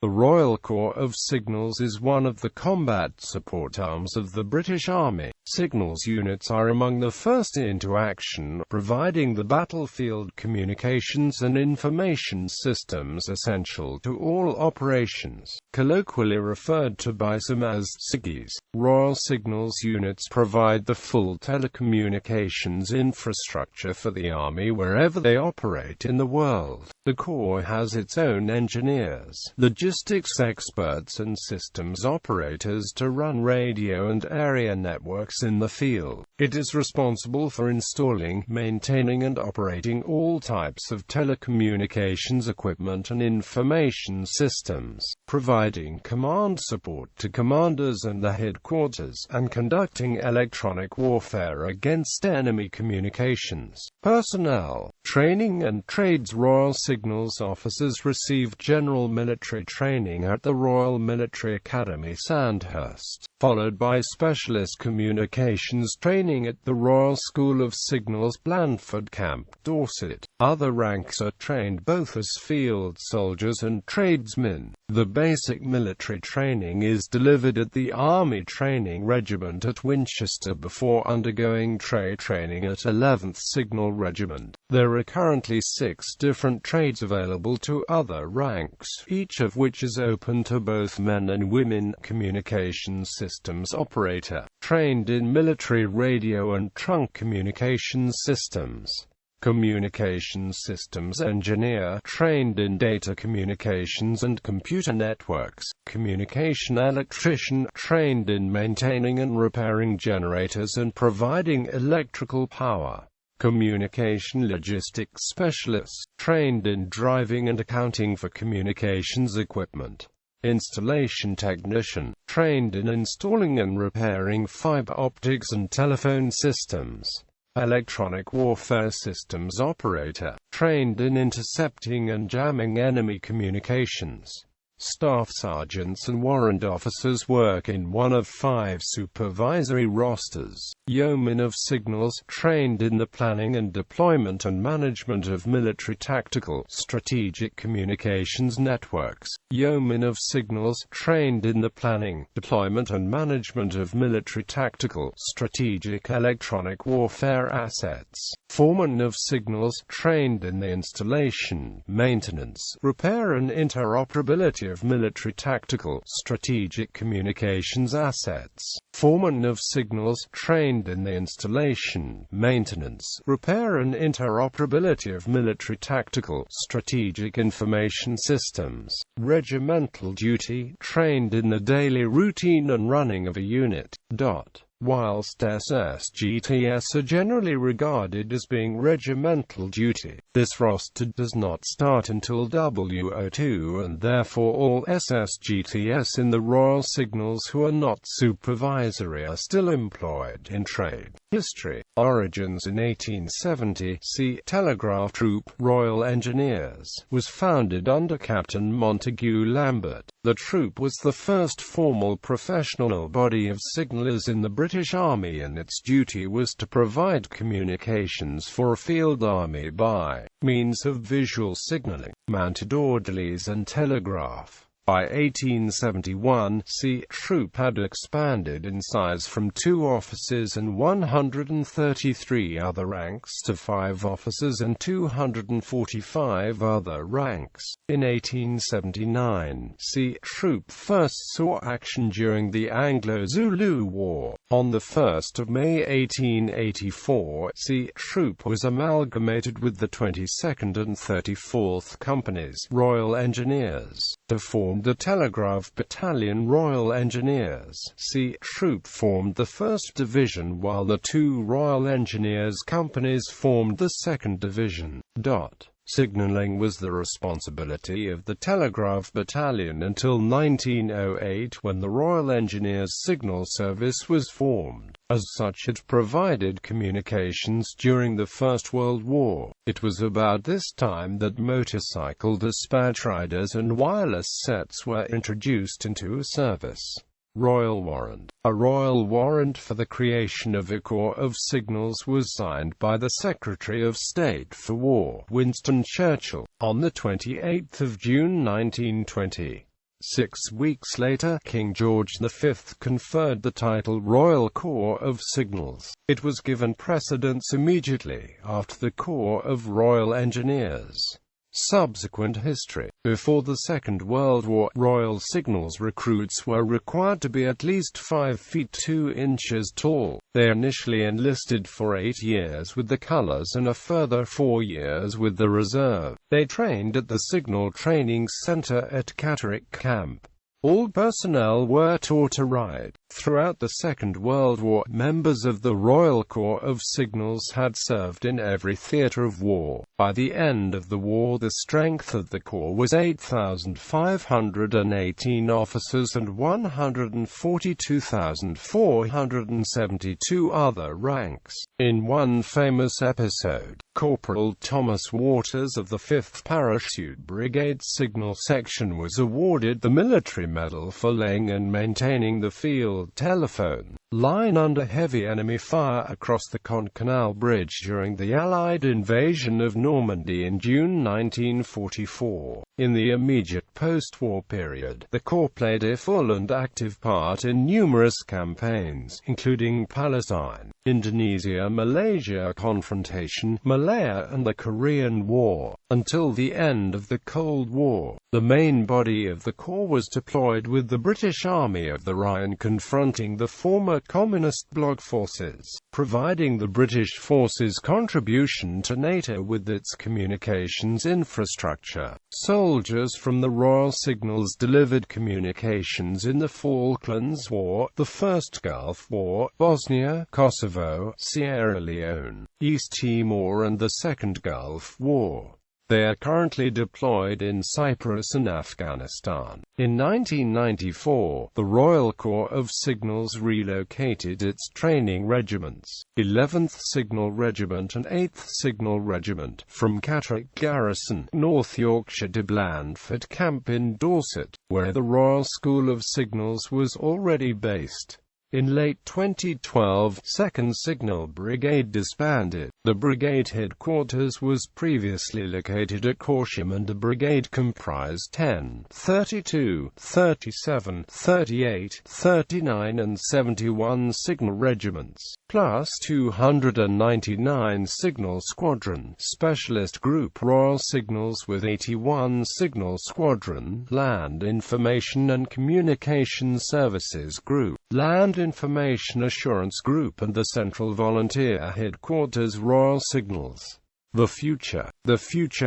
The Royal Corps of Signals is one of the combat support arms of the British Army. Signals units are among the first into action, providing the battlefield communications and information systems essential to all operations. Colloquially referred to by some as Siggies, Royal Signals units provide the full telecommunications infrastructure for the Army wherever they operate in the world. The Corps has its own engineers, logistics experts and systems operators to run radio and area networks in the field. It is responsible for installing, maintaining and operating all types of telecommunications equipment and information systems, providing command support to commanders and the headquarters, and conducting electronic warfare against enemy communications. Personnel, training and trades. Royal Signals officers receive general military training at the Royal Military Academy Sandhurst, followed by specialist communications training at the Royal School of Signals Blandford Camp, Dorset. Other ranks are trained both as field soldiers and tradesmen. The basic military training is delivered at the Army Training Regiment at Winchester before undergoing training at 11th Signal Regiment. There are currently 6 different trades available to other ranks, each of which is open to both men and women. Communication systems operator, trained in military radio and trunk communications systems. Communication systems engineer, trained in data communications and computer networks. Communication electrician, trained in maintaining and repairing generators and providing electrical power. Communication logistics specialist, trained in driving and accounting for communications equipment. Installation technician, trained in installing and repairing fiber optics and telephone systems. Electronic warfare systems operator, trained in intercepting and jamming enemy communications. Staff sergeants and warrant officers work in one of 5 supervisory rosters. Yeomen of Signals, trained in the planning and deployment and management of military tactical, strategic communications networks. Yeomen of Signals, trained in the planning, deployment and management of military tactical, strategic electronic warfare assets. Foremen of Signals, trained in the installation, maintenance, repair and interoperability of military tactical, strategic communications assets. Foremen of Signals, trained in the installation, maintenance, repair and interoperability of military tactical, strategic information systems. Regimental duty, trained in the daily routine and running of a unit. Whilst SSGTs are generally regarded as being regimental duty, this roster does not start until WO2 and therefore all SSGTs in the Royal Signals who are not supervisory are still employed in trade. History. Origins. In 1870, see Telegraph Troop. Royal Engineers was founded under Captain Montague Lambert. The troop was the first formal professional body of signallers in the British Army, and its duty was to provide communications for a field army by means of visual signalling, mounted orderlies and telegraph. By 1871, the troop had expanded in size from 2 officers and 133 other ranks to 5 officers and 245 other ranks. In 1879, the troop first saw action during the Anglo-Zulu War. On 1 May 1884, the troop was amalgamated with the 22nd and 34th Companies, Royal Engineers, to form the Telegraph Battalion. Royal Engineers. The troop formed the 1st Division while the 2 Royal Engineers companies formed the 2nd Division. Signalling was the responsibility of the Telegraph Battalion until 1908, when the Royal Engineers Signal Service was formed. As such, it provided communications during the First World War. It was about this time that motorcycle dispatch riders and wireless sets were introduced into service. Royal Warrant. A royal warrant for the creation of a Corps of Signals was signed by the Secretary of State for War, Winston Churchill, on 28 June 1920. 6 weeks later, King George V conferred the title Royal Corps of Signals. It was given precedence immediately after the Corps of Royal Engineers. Subsequent history. Before the Second World War, Royal Signals recruits were required to be at least 5 feet 2 inches tall. They initially enlisted for 8 years with the colours and a further 4 years with the reserve. They trained at the Signal Training Centre at Catterick Camp. All personnel were taught to ride. Throughout the Second World War, members of the Royal Corps of Signals had served in every theatre of war. By the end of the war, the strength of the Corps was 8,518 officers and 142,472 other ranks. In one famous episode, Corporal Thomas Waters of the 5th Parachute Brigade Signal Section was awarded the Military Medal for laying and maintaining the field telephone line under heavy enemy fire across the Caen Canal Bridge during the Allied invasion of Normandy in June 1944. In the immediate post-war period, the Corps played a full and active part in numerous campaigns, including Palestine, Indonesia-Malaysia confrontation, Malaya and the Korean War. Until the end of the Cold War, the main body of the Corps was deployed with the British Army of the Rhine confronting the former Communist bloc forces, providing the British forces' contribution to NATO with its communications infrastructure. Soldiers from the Royal Signals delivered communications in the Falklands War, the First Gulf War, Bosnia, Kosovo, Sierra Leone, East Timor and the Second Gulf War. They are currently deployed in Cyprus and Afghanistan. In 1994, the Royal Corps of Signals relocated its training regiments, 11th Signal Regiment and 8th Signal Regiment, from Catterick Garrison, North Yorkshire to Blandford Camp in Dorset, where the Royal School of Signals was already based. In late 2012, 2nd Signal Brigade disbanded. The brigade headquarters was previously located at Corsham and the brigade comprised 10, 32, 37, 38, 39 and 71 signal regiments, plus 299 signal squadron, specialist group Royal Signals with 81 signal squadron, Land Information and Communication Services Group, Land Information Assurance Group and the Central Volunteer Headquarters Royal Signals. The future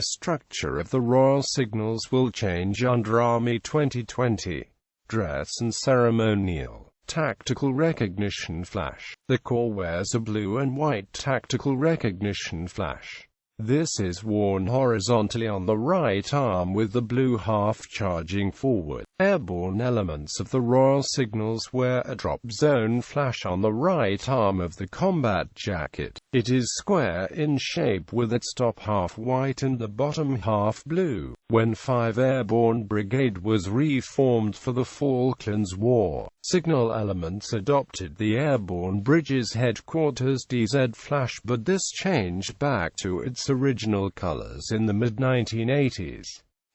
structure of the Royal Signals will change under Army 2020. Dress and ceremonial. Tactical recognition flash. The Corps wears a blue and white tactical recognition flash. This is worn horizontally on the right arm with the blue half charging forward. Airborne elements of the Royal Signals wear a drop zone flash on the right arm of the combat jacket. It is square in shape with its top half white and the bottom half blue. When 5 Airborne Brigade was reformed for the Falklands War, signal elements adopted the Airborne Bridges Headquarters DZ flash, but this changed back to its original colors in the mid-1980s.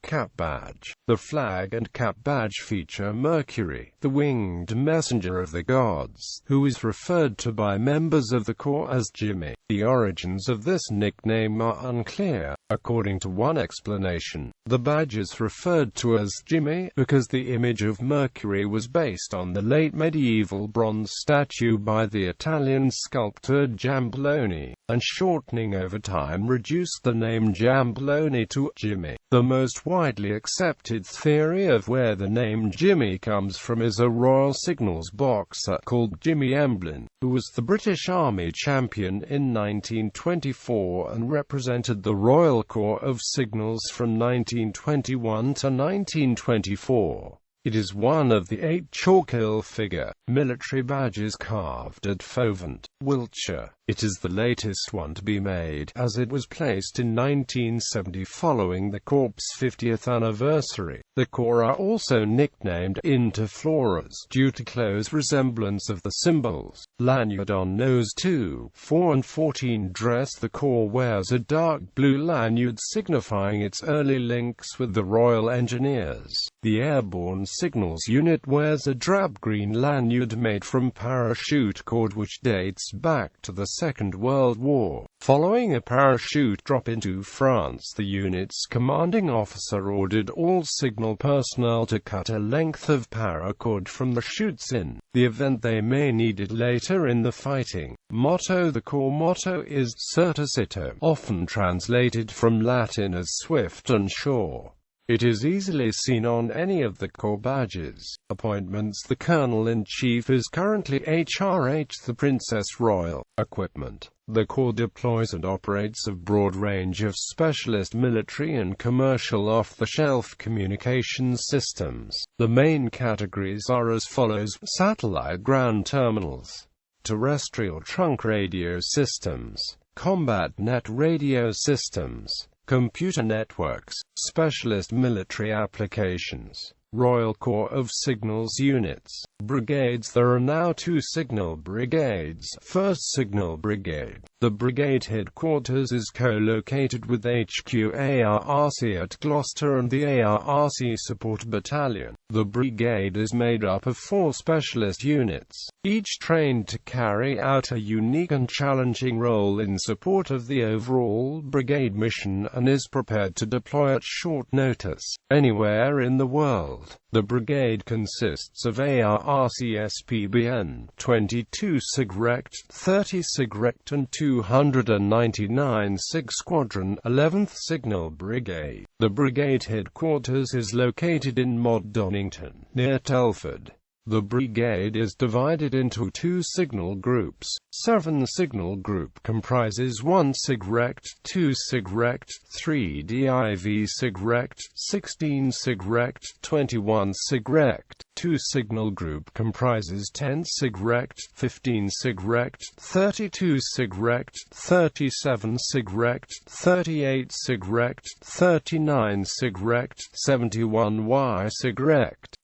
Cap badge. The flag and cap badge feature Mercury, the winged messenger of the gods, who is referred to by members of the Corps as Jimmy. The origins of this nickname are unclear. According to one explanation, the badge is referred to as Jimmy because the image of Mercury was based on the late medieval bronze statue by the Italian sculptor Giambologna, and shortening over time reduced the name Giambologna to Jimmy. The most widely accepted theory of where the name Jimmy comes from is a Royal Signals boxer called Jimmy Emblin, who was the British Army champion in 1924 and represented the Royal Corps of Signals from 1921 to 1924. It is one of the 8 chalk-hill figure military badges carved at Fovant, Wiltshire. It is the latest one to be made, as it was placed in 1970 following the Corps' 50th anniversary. The Corps are also nicknamed Interflorers due to close resemblance of the symbols. Lanyard on nose 2, 4 and 14 dress. The Corps wears a dark blue lanyard signifying its early links with the Royal Engineers. The Airborne Signals Unit wears a drab green lanyard made from parachute cord which dates back to the Second World War. Following a parachute drop into France, the unit's commanding officer ordered all signal personnel to cut a length of paracord from the chutes in the event they may need it later in the fighting. Motto: the Corps motto is Certus Ito, often translated from Latin as swift and sure. It is easily seen on any of the Corps badges. Appointments: the Colonel-in-Chief is currently HRH the Princess Royal. Equipment: the Corps deploys and operates a broad range of specialist military and commercial off-the-shelf communications systems. The main categories are as follows: satellite ground terminals, terrestrial trunk radio systems, combat net radio systems, computer networks, specialist military applications, Royal Corps of Signals units, brigades. There are now 2 signal brigades. First Signal Brigade. The brigade headquarters is co-located with HQ ARRC at Gloucester and the ARRC Support Battalion. The brigade is made up of 4 specialist units, each trained to carry out a unique and challenging role in support of the overall brigade mission and is prepared to deploy at short notice, anywhere in the world. The brigade consists of ARRC SPBN 22 SIGRECT, 30 SIGRECT and 299 SIG Squadron, 11th Signal Brigade. The brigade headquarters is located in Mod Donington, near Telford. The brigade is divided into 2 signal groups. 7 Signal Group comprises 1 SIGRECT, 2 SIGRECT, 3 DIV SIGRECT, 16 SIGRECT, 21 SIGRECT. 2 Signal Group comprises 10 SIGRECT, 15 SIGRECT, 32 SIGRECT, 37 SIGRECT, 38 SIGRECT, 39 SIGRECT, 71 Y SIGRECT.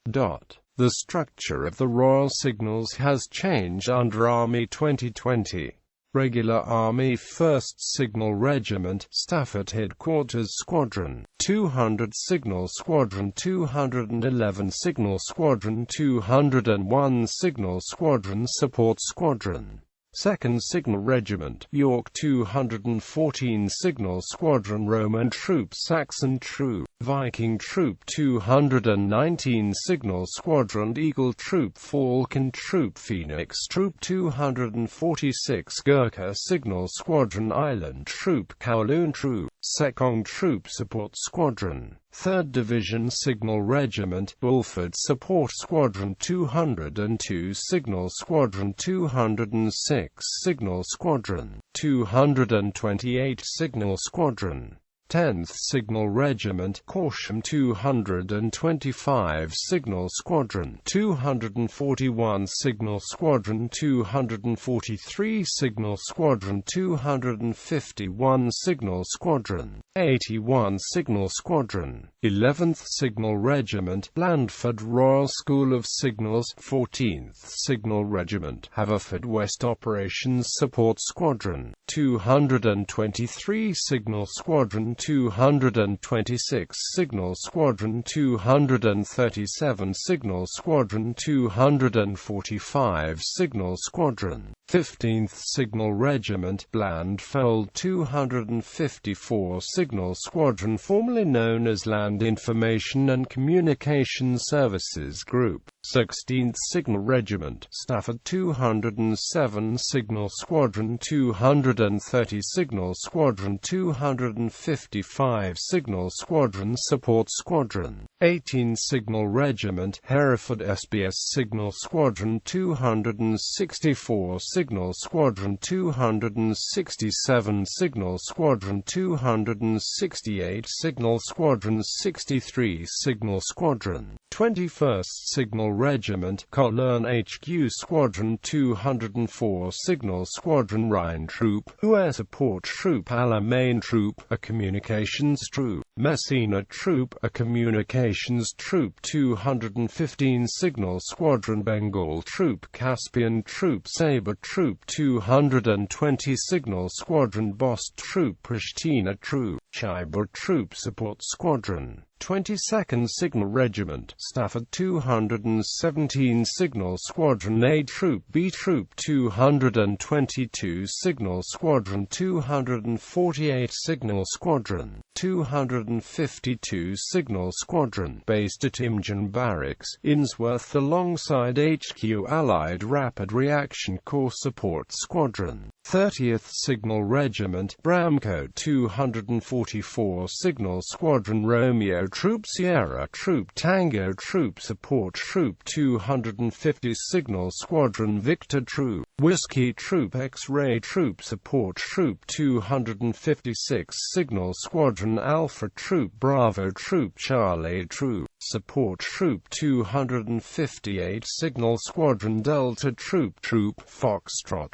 The structure of the Royal Signals has changed under Army 2020. Regular Army 1st Signal Regiment, Stafford Headquarters Squadron, 200 Signal Squadron, 211 Signal Squadron, 201 Signal Squadron, Support Squadron. 2nd Signal Regiment, York, 214 Signal Squadron, Roman Troop, Saxon Troop, Viking Troop, 219 Signal Squadron, Eagle Troop, Falcon Troop, Phoenix Troop, 246 Gurkha Signal Squadron, Island Troop, Kowloon Troop, Sekong Troop, Support Squadron. 3rd Division Signal Regiment, Bulford Support Squadron, 202 Signal Squadron, 206 Signal Squadron, 228 Signal Squadron. 10th Signal Regiment, Corsham, 225 Signal Squadron, 241 Signal Squadron, 243 Signal Squadron, 251 Signal Squadron, 81 Signal Squadron. 11th Signal Regiment, Blandford Royal School of Signals, 14th Signal Regiment, Haverfordwest Operations Support Squadron, 223 Signal Squadron, 226 Signal Squadron, 237 Signal Squadron, 245 Signal Squadron. 15th Signal Regiment, Blandfold, 254 Signal Squadron, formerly known as Land Information and Communication Services Group. 16th Signal Regiment, Stafford, 207 Signal Squadron, 230 Signal Squadron, 255 Signal Squadron, Support Squadron. 18 Signal Regiment, Hereford SBS Signal Squadron, 264 Signal Squadron, 267 Signal Squadron, 268 Signal Squadron, 63 Signal Squadron. 21st Signal Regiment, Cologne HQ Squadron 204 Signal Squadron Rhine Troop, Air Support Troop Alamein Troop, a Communications Troop, Messina Troop, a Communications Troop 215 Signal Squadron Bengal Troop, Caspian Troop, Sabre Troop 220 Signal Squadron Bost Troop, Pristina Troop, Chaiba Troop Support Squadron, 22nd Signal Regiment, Stafford 217 Signal Squadron A Troop, B Troop 222 Signal Squadron 248 Signal Squadron, 252 Signal Squadron, based at Imgen Barracks, Innsworth alongside HQ Allied Rapid Reaction Corps Support Squadron, 30th Signal Regiment, Bramco 244 Signal Squadron Romeo Troop Sierra Troop Tango Troop Support Troop 250 Signal Squadron Victor Troop, Whiskey Troop X-Ray Troop Support Troop 256 Signal Squadron Alpha Troop Bravo Troop Charlie Troop, Support Troop 258 Signal Squadron Delta Troop Foxtrot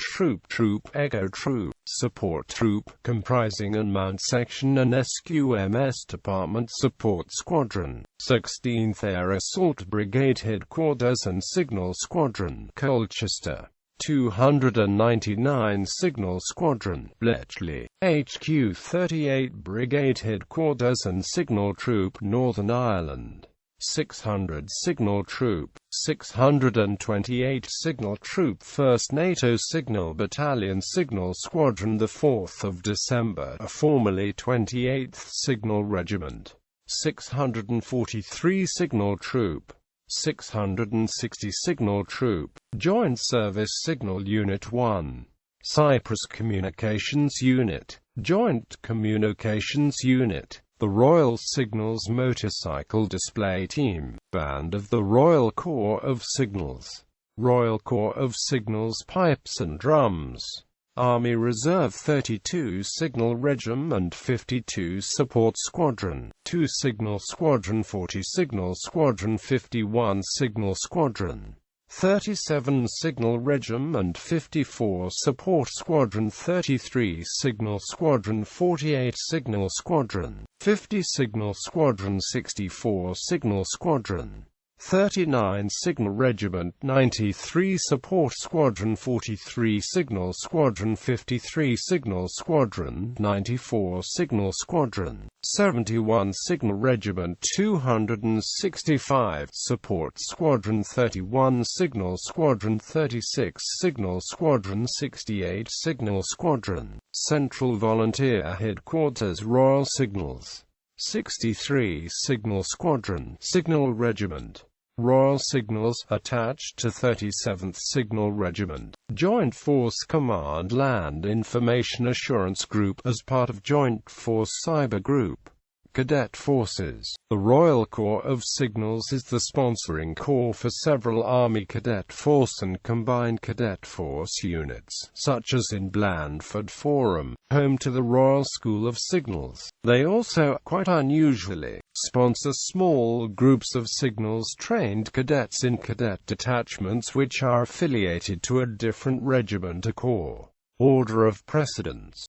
Troop Echo Troop, Support Troop, comprising an Mount Section and SQMS Department Support Squadron, 16th Air Assault Brigade Headquarters and Signal Squadron, Colchester, 299 Signal Squadron, Bletchley, HQ 38 Brigade Headquarters and Signal Troop, Northern Ireland, 600 Signal Troop, 628 Signal Troop 1st NATO Signal Battalion Signal Squadron, the 4th of December, formerly 28th Signal Regiment, 643 Signal Troop, 660 Signal Troop, Joint Service Signal Unit 1, Cyprus Communications Unit, Joint Communications Unit, the Royal Signals Motorcycle Display Team, Band of the Royal Corps of Signals, Royal Corps of Signals Pipes and Drums, Army Reserve 32 Signal Regiment 52 Support Squadron, 2 Signal Squadron 40 Signal Squadron 51 Signal Squadron, 37 Signal Regiment 54 Support Squadron 33 Signal Squadron 48 Signal Squadron, 50 Signal Squadron 64 Signal Squadron, 39 Signal Regiment 93 Support Squadron 43 Signal Squadron 53 Signal Squadron 94 Signal Squadron, 71 Signal Regiment 265 Support Squadron 31 Signal Squadron 36 Signal Squadron 68 Signal Squadron, Central Volunteer Headquarters Royal Signals, 63 Signal Squadron, Signal Regiment, Royal Signals, attached to 37th Signal Regiment, Joint Force Command Land Information Assurance Group as part of Joint Force Cyber Group. Cadet Forces. The Royal Corps of Signals is the sponsoring corps for several Army Cadet Force and Combined Cadet Force units, such as in Blandford Forum, home to the Royal School of Signals. They also, quite unusually, sponsor small groups of signals-trained cadets in cadet detachments which are affiliated to a different regiment or corps. Order of precedence.